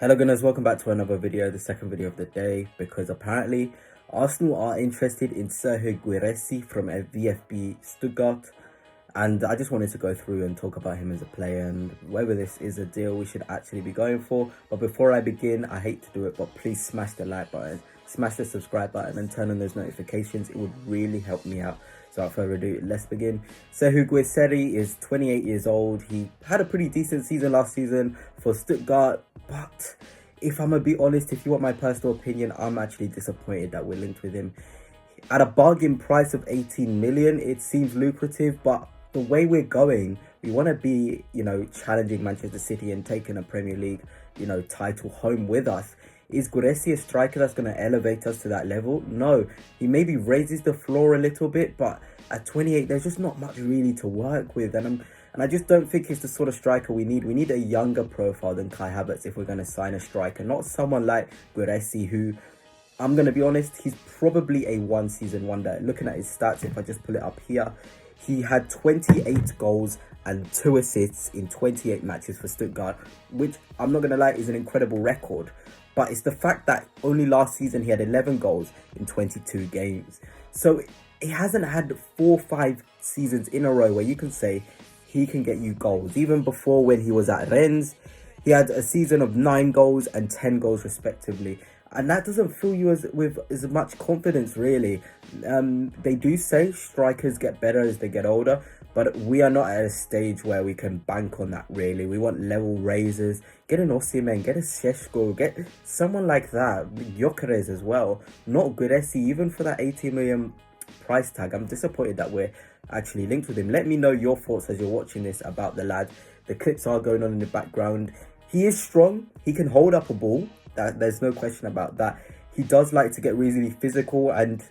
Hello gunners, welcome back to another video, the second video of the day, because apparently Arsenal are interested in Serhou Guirassy from VfB Stuttgart, and I just wanted to go through and talk about him as a player and whether this is a deal we should actually be going for. But before I begin, I hate to do it, but please smash the like button, smash the subscribe button and turn on those notifications. It would really help me out. So without further ado, let's begin. Serhou Guirassy is 28 years old. He had a pretty decent season last season for Stuttgart, but if I'm gonna be honest, if you want my personal opinion, I'm actually disappointed that we're linked with him. At a bargain price of 18 million, it seems lucrative, but the way we're going, we want to be, challenging Manchester City and taking a Premier League, title home with us. Is Guirassy a striker that's going to elevate us to that level? No. He maybe raises the floor a little bit, but at 28, there's just not much really to work with. And I just don't think he's the sort of striker we need. We need a younger profile than Kai Havertz if we're going to sign a striker. Not someone like Guirassy who, I'm going to be honest, he's probably a one-season wonder. Looking at his stats, if I just pull it up here, he had 28 goals and 2 assists in 28 matches for Stuttgart, which I'm not going to lie is an incredible record. But it's the fact that only last season he had 11 goals in 22 games. So he hasn't had 4 or 5 seasons in a row where you can say he can get you goals. Even before, when he was at Rennes, he had a season of 9 goals and 10 goals respectively. And that doesn't fill you with as much confidence, really. They do say strikers get better as they get older, but we are not at a stage where we can bank on that, really. We want level raisers. Get an Osimhen, get a Serhou, get someone like that. Gyökeres as well. Not Guirassy, even for that 18 million price tag. I'm disappointed that we're actually linked with him. Let me know your thoughts as you're watching this about the lad. The clips are going on in the background. He is strong. He can hold up a ball. There's no question about that. He does like to get really physical, and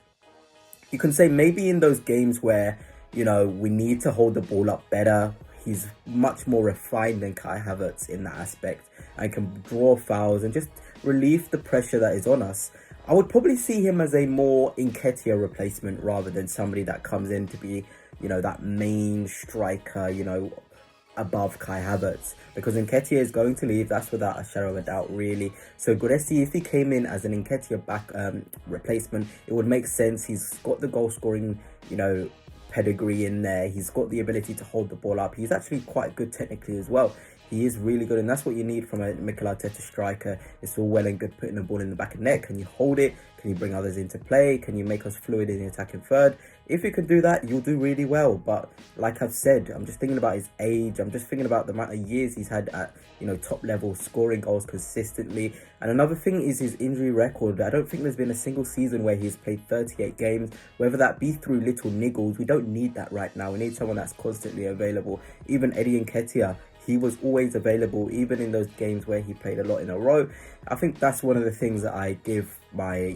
you can say maybe in those games where, we need to hold the ball up better, he's much more refined than Kai Havertz in that aspect and can draw fouls and just relieve the pressure that is on us. I would probably see him as a more Nketiah replacement rather than somebody that comes in to be, that main striker, above Kai Havertz, because Nketiah is going to leave. That's without a shadow of a doubt, really. So Guirassy, if he came in as an Nketiah back replacement, it would make sense. He's got the goal scoring, pedigree in there. He's got the ability to hold the ball up. He's actually quite good technically as well. He is really good, and that's what you need from a Mikel Arteta striker. It's all well and good putting the ball in the back of the net. Can you hold it? Can you bring others into play? Can you make us fluid in the attacking third? If you can do that, you'll do really well. But like I've said, I'm just thinking about his age. I'm just thinking about the amount of years he's had at, top level, scoring goals consistently. And another thing is his injury record. I don't think there's been a single season where he's played 38 games, whether that be through little niggles. We don't need that right now. We need someone that's constantly available. Even Eddie Nketiah, he was always available, even in those games where he played a lot in a row. I think that's one of the things that I give my,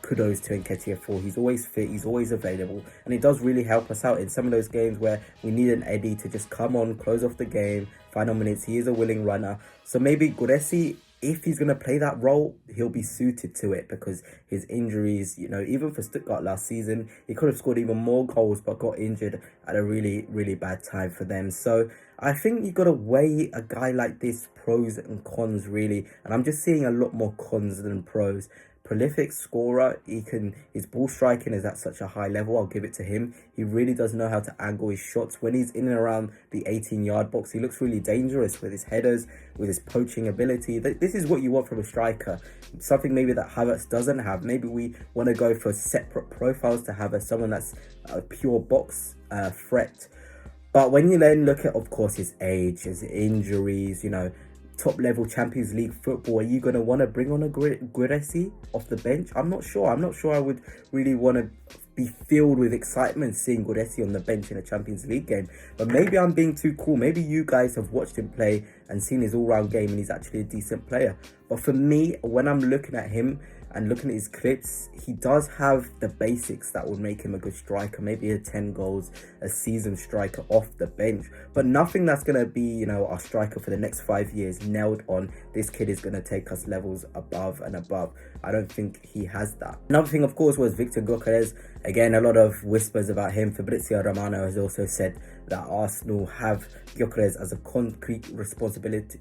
kudos to Nketiah for. He's always fit, he's always available, and it does really help us out in some of those games where we need an Eddie to just come on, close off the game, final minutes. He is a willing runner. So maybe Guirassy, if he's going to play that role, he'll be suited to it, because his injuries, even for Stuttgart last season, he could have scored even more goals but got injured at a really, really bad time for them. So I think you've got to weigh a guy like this, pros and cons, really. And I'm just seeing a lot more cons than pros. Prolific scorer, his ball striking is at such a high level. I'll give it to him. He really does know how to angle his shots. When he's in and around the 18-yard box, he looks really dangerous with his headers, with his poaching ability. This is what you want from a striker. Something maybe that Havertz doesn't have. Maybe we want to go for separate profiles to Havertz, someone that's a pure box threat. But when you then look at, of course, his age, his injuries, top level Champions League football, are you going to want to bring on a Guirassy off the bench? I'm not sure. I'm not sure I would really want to be filled with excitement seeing Guirassy on the bench in a Champions League game. But maybe I'm being too cool. Maybe you guys have watched him play and seen his all-round game and he's actually a decent player. But for me, when I'm looking at him and looking at his clips, he does have the basics that would make him a good striker. Maybe a 10 goals a season striker off the bench, but nothing that's going to be, our striker for the next 5 years, nailed on this kid is going to take us levels above and above. I don't think he has that. Another thing, of course, was Victor Gyökeres. Again, a lot of whispers about him. Fabrizio Romano has also said that Arsenal have Gyökeres as a concrete responsibility,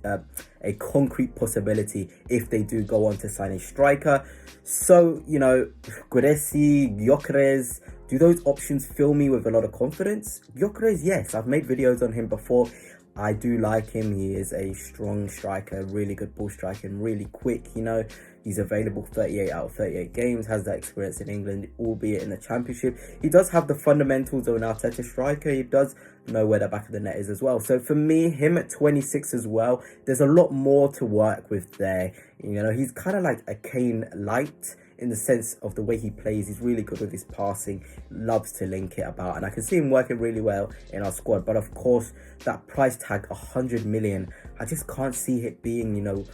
a concrete possibility if they do go on to sign a striker. So, you know, Guirassy, Gyökeres, do those options fill me with a lot of confidence? Gyökeres, yes, I've made videos on him before. I do like him. He is a strong striker, really good ball striker, and really quick. You know, he's available 38 out of 38 games, has that experience in England, albeit in the Championship. He does have the fundamentals of an Arteta striker. He does know where the back of the net is as well. So for me, him at 26 as well, there's a lot more to work with there. You know, he's kind of like a Kane light in the sense of the way he plays. He's really good with his passing, loves to link it about, and I can see him working really well in our squad. But of course, that price tag, 100 million, I just can't see it being, you know,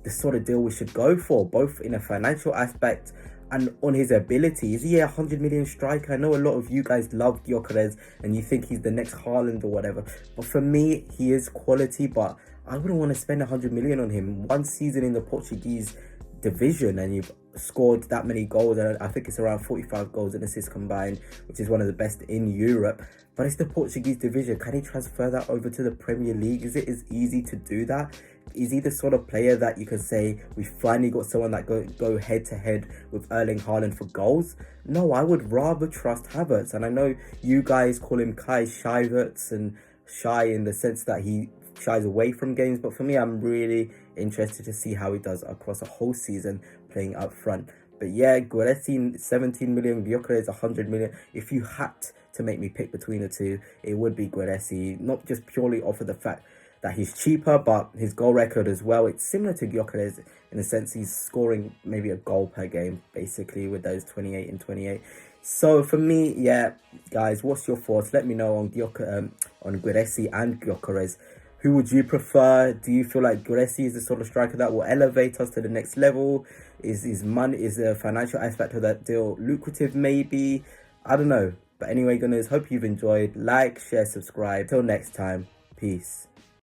the sort of deal we should go for, both in a financial aspect and on his ability. Is he a 100 million striker? I know a lot of you guys love Gyökeres and you think he's the next Haaland or whatever, but for me, he is quality, but I wouldn't want to spend 100 million on him. One season in the Portuguese division and you've scored that many goals, and I think it's around 45 goals and assists combined, which is one of the best in Europe. But it's the Portuguese division. Can he transfer that over to the Premier League? Is it as easy to do that? Is he the sort of player that you can say, we finally got someone that go head to head with Erling Haaland for goals? No, I would rather trust Havertz. And I know you guys call him Kai Shivertz and shy in the sense that he shies away from games, but for me, I'm really interested to see how he does across a whole season playing up front. But yeah, Guirassy 17 million, Gyökeres 100 million. If you had to make me pick between the two, it would be Guirassy, not just purely off of the fact that he's cheaper, but his goal record as well. It's similar to Gyökeres in the sense he's scoring maybe a goal per game, basically, with those 28 and 28. So for me, yeah, guys, what's your thoughts? Let me know on Guirassy and Gyökeres. Who would you prefer? Do you feel like Guirassy is the sort of striker that will elevate us to the next level? Is the financial aspect of that deal lucrative? Maybe, I don't know. But anyway, guys, hope you've enjoyed. Like, share, subscribe. Till next time, peace.